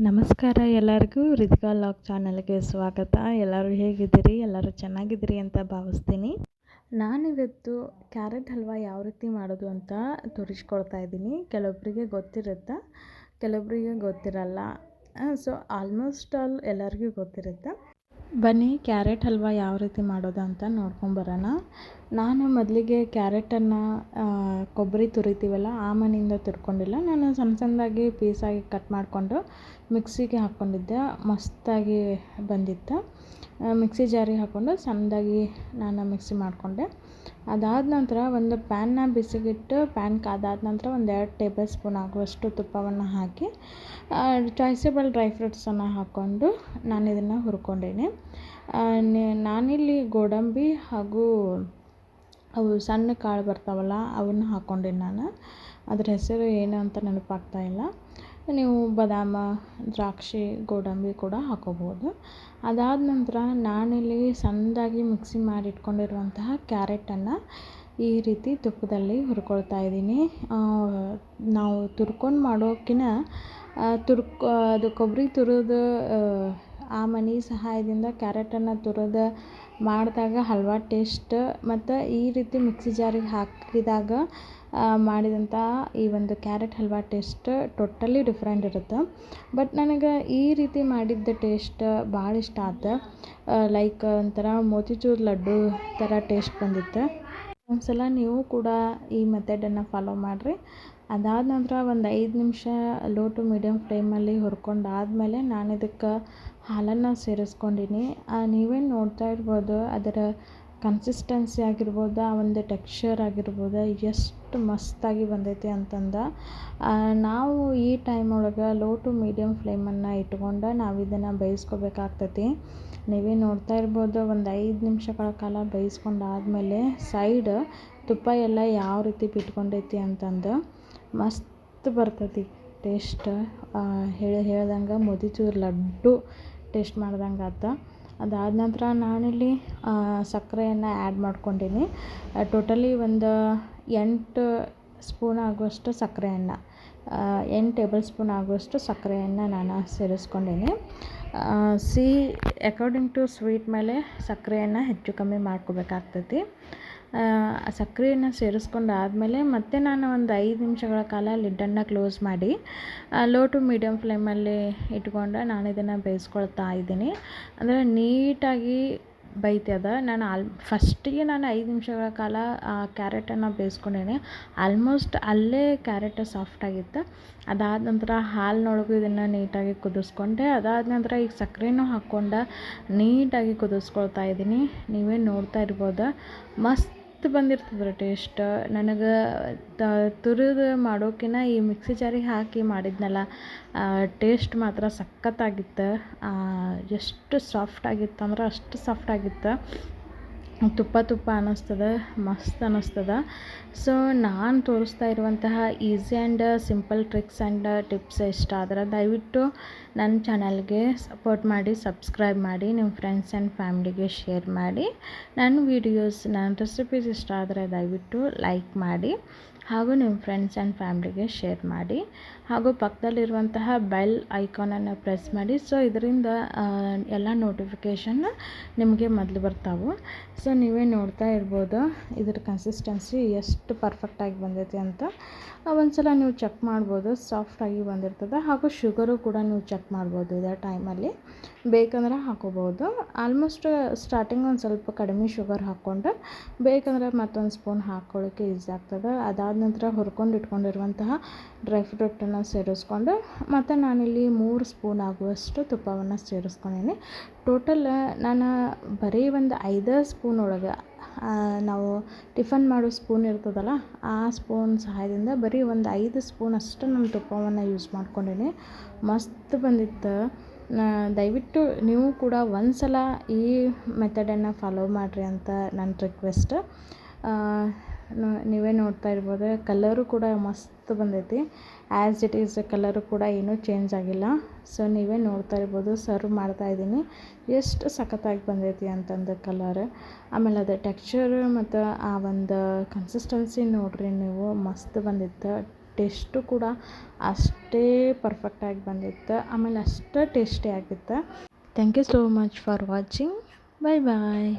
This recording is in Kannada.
ನಮಸ್ಕಾರ ಎಲ್ಲರಿಗೂ ರಿತಿಕಾ ಲಾಗ್ ಚಾನಲ್ಗೆ ಸ್ವಾಗತ. ಎಲ್ಲರೂ ಹೇಗಿದ್ದೀರಿ? ಎಲ್ಲರೂ ಚೆನ್ನಾಗಿದ್ದೀರಿ ಅಂತ ಭಾವಿಸ್ತೀನಿ. ನಾನಿವತ್ತು ಕ್ಯಾರೆಟ್ ಹಲ್ವಾ ಯಾವ ರೀತಿ ಮಾಡೋದು ಅಂತ ತೋರಿಸ್ಕೊಡ್ತಾ ಇದ್ದೀನಿ. ಕೆಲವೊಬ್ಬರಿಗೆ ಗೊತ್ತಿರುತ್ತೆ, ಕೆಲವೊಬ್ಬರಿಗೆ ಗೊತ್ತಿರಲ್ಲ. ಸೊ ಆಲ್ಮೋಸ್ಟ್ ಆಲ್ ಎಲ್ಲರಿಗೂ ಗೊತ್ತಿರುತ್ತೆ. ಬನ್ನಿ ಕ್ಯಾರೆಟ್ ಹಲ್ವಾ ಯಾವ ರೀತಿ ಮಾಡೋದು ಅಂತ ನೋಡ್ಕೊಂಬರೋಣ. ನಾನು ಮೊದಲಿಗೆ ಕ್ಯಾರೆಟನ್ನು ಕೊಬ್ಬರಿ ತುರಿತೀವಲ್ಲ ಆ ಮನೆಯಿಂದ ತುರ್ಕೊಂಡಿಲ್ಲ. ನಾನು ಸಣ್ಣ ಸಣ್ಣದಾಗಿ ಪೀಸಾಗಿ ಕಟ್ ಮಾಡಿಕೊಂಡು ಮಿಕ್ಸಿಗೆ ಹಾಕ್ಕೊಂಡಿದ್ದೆ. ಮಸ್ತಾಗಿ ಬಂದಿತ್ತು. ಮಿಕ್ಸಿ ಜಾರಿಗೆ ಹಾಕ್ಕೊಂಡು ಸಣ್ಣದಾಗಿ ನಾನು ಮಿಕ್ಸಿ ಮಾಡಿಕೊಂಡೆ. ಅದಾದ ನಂತರ ಒಂದು ಪ್ಯಾನ್ನ ಬಿಸಿಗಿಟ್ಟು ಪ್ಯಾನ್ ಕಾದಾದ ನಂತರ ಒಂದು 2 ಟೇಬಲ್ ಸ್ಪೂನ್ ಆಗುವಷ್ಟು ತುಪ್ಪವನ್ನು ಹಾಕಿ ಚಾಯ್ಸೇಬಲ್ ಡ್ರೈ ಫ್ರೂಟ್ಸನ್ನು ಹಾಕ್ಕೊಂಡು ನಾನು ಇದನ್ನು ಹುರ್ಕೊಂಡೇನೆ. ನಾನಿಲ್ಲಿ ಗೋಡಂಬಿ ಹಾಗೂ ಅವು ಸಣ್ಣ ಕಾಳು ಬರ್ತಾವಲ್ಲ ಅವನ್ನ ಹಾಕ್ಕೊಂಡೇನೆ ನಾನು. ಅದ್ರ ಹೆಸರು ಏನು ಅಂತ ನೆನಪಾಗ್ತಾಯಿಲ್ಲ. ನೀವು ಬಾದಾಮ, ದ್ರಾಕ್ಷಿ, ಗೋಡಂಬಿ ಕೂಡ ಹಾಕೋಬೋದು. ಅದಾದ ನಂತರ ನಾನಿಲ್ಲಿ ಸಣ್ಣದಾಗಿ ಮಿಕ್ಸಿ ಮಾಡಿ ಇಟ್ಕೊಂಡಿರುವಂತಹ ಕ್ಯಾರೆಟನ್ನು ಈ ರೀತಿ ತುಪ್ಪದಲ್ಲಿ ಹುರ್ಕೊಳ್ತಾ ಇದ್ದೀನಿ. ನಾವು ತುರ್ಕೊಂಡು ಮಾಡೋಕ್ಕಿಂತ ಅದು ಕೊಬ್ಬರಿ ತುರಿದು ಆ ಮನೆ ಸಹಾಯದಿಂದ ಕ್ಯಾರೆಟನ್ನು ತುರಿದು ಮಾಡಿದಾಗ ಹಲ್ವಾ ಟೇಸ್ಟ್ ಮತ್ತು ಈ ರೀತಿ ಮಿಕ್ಸಿ ಜಾರಿಗೆ ಹಾಕಿದಾಗ ಮಾಡಿದಂಥ ಈ ಒಂದು carrot halwa taste totally different ಇರುತ್ತೆ. ಬಟ್ ನನಗೆ ಈ ರೀತಿ ಮಾಡಿದ್ದ ಟೇಸ್ಟ್ ಭಾಳ ಇಷ್ಟ ಆಯ್ತು. ಲೈಕ್ ಒಂಥರ ಮೋತಿಚೂರ್ ಲಡ್ಡು ಥರ ಟೇಸ್ಟ್ ಬಂದಿತ್ತು. ಒಂದ್ಸಲ ನೀವು ಕೂಡ ಈ ಮೆಥಡನ್ನು ಫಾಲೋ ಮಾಡಿರಿ. ಅದಾದ ನಂತರ ಒಂದು 5 ನಿಮಿಷ ಲೋ ಟು ಮೀಡಿಯಮ್ ಫ್ಲೇಮಲ್ಲಿ ಹುರ್ಕೊಂಡಾದಮೇಲೆ ನಾನು ಇದಕ್ಕೆ ಹಾಲನ್ನು ಸೇರಿಸ್ಕೊಂಡಿನಿ. ನೀವೇನು ನೋಡ್ತಾ ಇರ್ಬೋದು ಅದರ ಕನ್ಸಿಸ್ಟೆನ್ಸಿ ಆಗಿರ್ಬೋದು, ಆ ಒಂದು ಟೆಕ್ಸ್ಚರ್ ಆಗಿರ್ಬೋದು ಎಷ್ಟು ಮಸ್ತಾಗಿ ಬಂದೈತಿ ಅಂತಂದು. ನಾವು ಈ ಟೈಮ್ ಒಳಗೆ ಲೋ ಟು ಮೀಡಿಯಮ್ ಫ್ಲೇಮನ್ನು ಇಟ್ಕೊಂಡು ನಾವು ಇದನ್ನು ಬೇಯಿಸ್ಕೋಬೇಕಾಗ್ತೈತಿ. ನೀವೇ ನೋಡ್ತಾ ಇರ್ಬೋದು ಒಂದು 5 ನಿಮಿಷಗಳ ಕಾಲ ಬೇಯಿಸ್ಕೊಂಡಾದಮೇಲೆ ಸೈಡ್ ತುಪ್ಪ ಎಲ್ಲ ಯಾವ ರೀತಿ ಬಿಟ್ಕೊಂಡೈತಿ ಅಂತಂದು ಮಸ್ತ್ ಬರ್ತೈತಿ ಟೇಸ್ಟ್. ಹೇಳ್ದಂಗೆ ಮೋತಿಚೂರ್ ಲಡ್ಡು ಟೇಸ್ಟ್ ಮಾಡ್ದಂಗೆ ಆತ. ಅದಾದ ನಂತರ ನಾನಿಲ್ಲಿ ಸಕ್ಕರೆಯನ್ನು ಆ್ಯಡ್ ಮಾಡ್ಕೊಂಡೀನಿ. ಟೋಟಲಿ ಒಂದು 8 ಸ್ಪೂನ್ ಆಗುವಷ್ಟು ಸಕ್ಕರೆಯನ್ನು 8 ಟೇಬಲ್ ಸ್ಪೂನ್ ಆಗುವಷ್ಟು ಸಕ್ಕರೆಯನ್ನು ನಾನು ಸೇರಿಸ್ಕೊಂಡೀನಿ. ಅಕಾರ್ಡಿಂಗ್ ಟು ಸ್ವೀಟ್ ಮೇಲೆ ಸಕ್ಕರೆಯನ್ನು ಹೆಚ್ಚು ಕಮ್ಮಿ ಮಾಡ್ಕೋಬೇಕಾಗ್ತೈತಿ. ಸಕ್ಕರೆಯನ್ನು ಸೇರಿಸ್ಕೊಂಡಾದಮೇಲೆ ಮತ್ತೆ ನಾನು ಒಂದು 5 ನಿಮಿಷಗಳ ಕಾಲ ಲಿಡ್ಡನ್ನು ಕ್ಲೋಸ್ ಮಾಡಿ ಲೋ ಟು ಮೀಡಿಯಮ್ ಫ್ಲೇಮಲ್ಲಿ ಇಟ್ಕೊಂಡು ನಾನು ಇದನ್ನು ಬೇಯಿಸ್ಕೊಳ್ತಾ ಇದ್ದೀನಿ. ಅಂದರೆ ನೀಟಾಗಿ ಬೇಯ್ತದ. ನಾನು ಫಸ್ಟಿಗೆ ನಾನು 5 ನಿಮಿಷಗಳ ಕಾಲ ಕ್ಯಾರೆಟನ್ನು ಬೇಯಿಸ್ಕೊಂಡೇನೆ. ಆಲ್ಮೋಸ್ಟ್ ಅಲ್ಲೇ ಕ್ಯಾರೆಟ್ ಸಾಫ್ಟಾಗಿತ್ತು. ಅದಾದ ನಂತರ ಹಾಲಿನೊಳಗೂ ಇದನ್ನು ನೀಟಾಗಿ ಕುದಿಸ್ಕೊಂಡೆ. ಅದಾದ ನಂತರ ಈಗ ಸಕ್ಕರೆನೂ ಹಾಕ್ಕೊಂಡು ನೀಟಾಗಿ ಕುದಿಸ್ಕೊಳ್ತಾ ಇದ್ದೀನಿ. ನೀವೇ ನೋಡ್ತಾ ಇರ್ಬೋದು ಮಸ್ತ್ ಬಂದಿರ್ತದೆ ಟೇಸ್ಟ್. ನನಗೆ ತುರಿದು ಮಾಡೋಕ್ಕಿಂತ ಈ ಮಿಕ್ಸಿ ಜಾರಿಗೆ ಹಾಕಿ ಮಾಡಿದ್ನಲ್ಲ ಟೇಸ್ಟ್ ಮಾತ್ರ ಸಖತ್ತಾಗಿತ್ತು. ಎಷ್ಟು ಸಾಫ್ಟಾಗಿತ್ತು ಅಂದ್ರೆ ಅಷ್ಟು ಸಾಫ್ಟಾಗಿತ್ತು. ತುಪ್ಪ ಅನ್ನಿಸ್ತದೆ, ಮಸ್ತ್ ಅನ್ನಿಸ್ತದೆ. ಸೊ ನಾನು ತೋರಿಸ್ತಾ ಇರುವಂತಹ easy and simple tricks and tips ಇಷ್ಟ ಆದರೆ ದಯವಿಟ್ಟು ನನ್ನ ಚಾನಲ್ಗೆ ಸಪೋರ್ಟ್ ಮಾಡಿ, ಸಬ್ಸ್ಕ್ರೈಬ್ ಮಾಡಿ, ನಿಮ್ಮ ಫ್ರೆಂಡ್ಸ್ ಆ್ಯಂಡ್ ಫ್ಯಾಮ್ಲಿಗೆ ಶೇರ್ ಮಾಡಿ. ನನ್ನ ವೀಡಿಯೋಸ್, ನನ್ನ ರೆಸಿಪೀಸ್ ಇಷ್ಟ ಆದರೆ ದಯವಿಟ್ಟು ಲೈಕ್ ಮಾಡಿ ಹಾಗೂ ನಿಮ್ಮ ಫ್ರೆಂಡ್ಸ್ ಆ್ಯಂಡ್ ಫ್ಯಾಮ್ಲಿಗೆ ಶೇರ್ ಮಾಡಿ. ಹಾಗೂ ಪಕ್ಕದಲ್ಲಿರುವಂತಹ ಬೆಲ್ ಐಕಾನನ್ನು ಪ್ರೆಸ್ ಮಾಡಿ. ಸೊ ಇದರಿಂದ ಎಲ್ಲ ನೋಟಿಫಿಕೇಷನ್ ನಿಮಗೆ ಮೊದಲು ಬರ್ತಾವೆ. ಸೊ ನೀವೇ ನೋಡ್ತಾ ಇರ್ಬೋದು ಇದ್ರ ಕನ್ಸಿಸ್ಟೆನ್ಸಿ ಎಷ್ಟು ಪರ್ಫೆಕ್ಟಾಗಿ ಬಂದೈತಿ ಅಂತ. ಒಂದ್ಸಲ ನೀವು ಚೆಕ್ ಮಾಡ್ಬೋದು, ಸಾಫ್ಟಾಗಿ ಬಂದಿರ್ತದೆ. ಹಾಗೂ ಶುಗರು ಕೂಡ ನೀವು ಚೆಕ್ ಮಾಡ್ಬೋದು. ಇದೇ ಟೈಮಲ್ಲಿ ಬೇಕಂದ್ರೆ ಹಾಕೋಬೋದು. ಆಲ್ಮೋಸ್ಟ್ ಸ್ಟಾರ್ಟಿಂಗ್ ಒಂದು ಸ್ವಲ್ಪ ಕಡಿಮೆ ಶುಗರ್ ಹಾಕ್ಕೊಂಡು ಬೇಕಂದ್ರೆ ಮತ್ತೊಂದು ಸ್ಪೂನ್ ಹಾಕ್ಕೊಳ್ಳೋಕ್ಕೆ ಈಸಿ ಆಗ್ತದೆ. ಅದಾದ ನಂತರ ಹುರ್ಕೊಂಡು ಇಟ್ಕೊಂಡಿರುವಂತಹ ಡ್ರೈ ಫ್ರೂಟನ್ನು ಸೇರಿಸ್ಕೊಂಡು ಮತ್ತು ನಾನಿಲ್ಲಿ 3 ಸ್ಪೂನ್ ಆಗುವಷ್ಟು ತುಪ್ಪವನ್ನು ಸೇರಿಸ್ಕೊಂಡೀನಿ. ಟೋಟಲ್ ನಾನು ಬರೀ ಒಂದು 5 ಸ್ಪೂನ್ ಒಳಗೆ ನಾವು ಟಿಫನ್ ಮಾಡೋ ಸ್ಪೂನ್ ಇರ್ತದಲ್ಲ ಆ ಸ್ಪೂನ್ ಸಹಾಯದಿಂದ ಬರೀ ಒಂದು 5 ಸ್ಪೂನ್ ಅಷ್ಟು ನಾನು ತುಪ್ಪವನ್ನು ಯೂಸ್ ಮಾಡ್ಕೊಂಡೀನಿ. ಮಸ್ತ್ ಬಂದಿತ್ತು. ದಯವಿಟ್ಟು ನೀವು ಕೂಡ ಒಂದು ಸಲ ಈ ಮೆಥಡನ್ನು ಫಾಲೋ ಮಾಡಿರಿ ಅಂತ ನನ್ನ ರಿಕ್ವೆಸ್ಟ್. ನೀವೇ ನೋಡ್ತಾ ಇರ್ಬೋದು ಕಲರು ಕೂಡ ಮಸ್ತ್ ಬಂದೈತಿ. ಆ್ಯಸ್ ಇಟ್ ಈಸ್ ಕಲರು ಕೂಡ ಏನೂ ಚೇಂಜ್ ಆಗಿಲ್ಲ. ಸೊ ನೀವೇ ನೋಡ್ತಾ ಇರ್ಬೋದು ಸರ್ವ್ ಮಾಡ್ತಾಯಿದ್ದೀನಿ ಎಷ್ಟು ಸಖತ್ತಾಗಿ ಬಂದೈತಿ ಅಂತಂದು ಕಲರ್. ಆಮೇಲೆ ಅದು ಟೆಕ್ಸ್ಚರ್ ಮತ್ತು ಆ ಒಂದು ಕನ್ಸಿಸ್ಟೆನ್ಸಿ ನೋಡಿರಿ ನೀವು, ಮಸ್ತ್ ಬಂದಿತ್ತು. ಟೇಸ್ಟು ಕೂಡ ಅಷ್ಟೇ ಪರ್ಫೆಕ್ಟಾಗಿ ಬಂದಿತ್ತು, ಆಮೇಲೆ ಅಷ್ಟೇ ಟೇಸ್ಟಿ ಆಗಿತ್ತು. Thank you so much for watching. Bye bye.